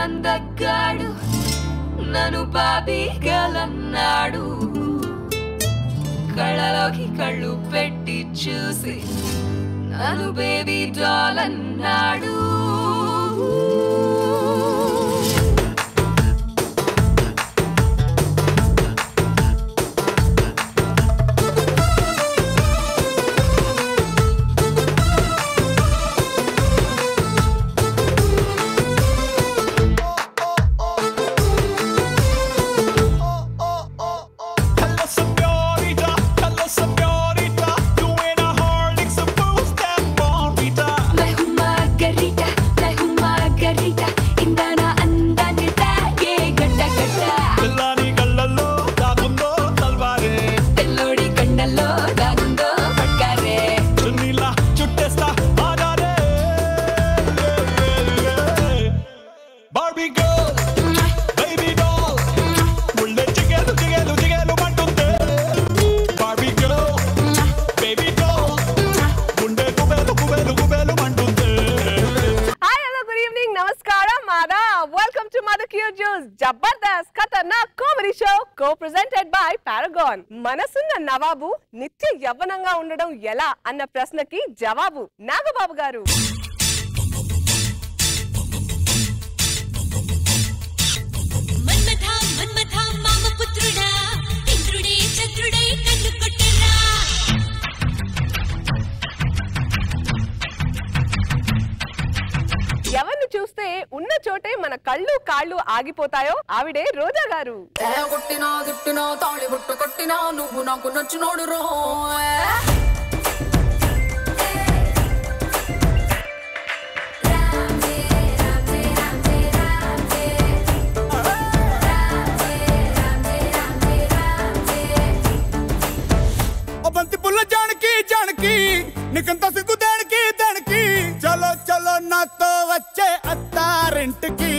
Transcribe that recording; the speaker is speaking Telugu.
అందగాడు నన్ను బాబీ గలన్నాడు కళ్ళలోకి కళ్ళు పెట్టి చూసి నన్ను బేబీ డాల్ అన్నాడు Jabardasth Khatarnak comedy show co-presented by Paragon. మనసున్న నవాబు నిత్య యవ్వనంగా ఉండడం ఎలా అన్న ప్రశ్నకి జవాబు నాగబాబు గారు. ఎవరిని చూస్తే ఉన్న చోటే మన కళ్ళు కాళ్ళు ఆగిపోతాయో ఆవిడే రోజా గారు. కొట్టినా దుట్టినా తాళి బుట్ట కొట్టినా నువ్వు నాకు నచ్చినోడు రో. బంతి పుల్ల జానకి జానకి నీకంత సిగ్గు దానికి దానికి చలో చలో నాతో వచ్చే అత్తారింటికి.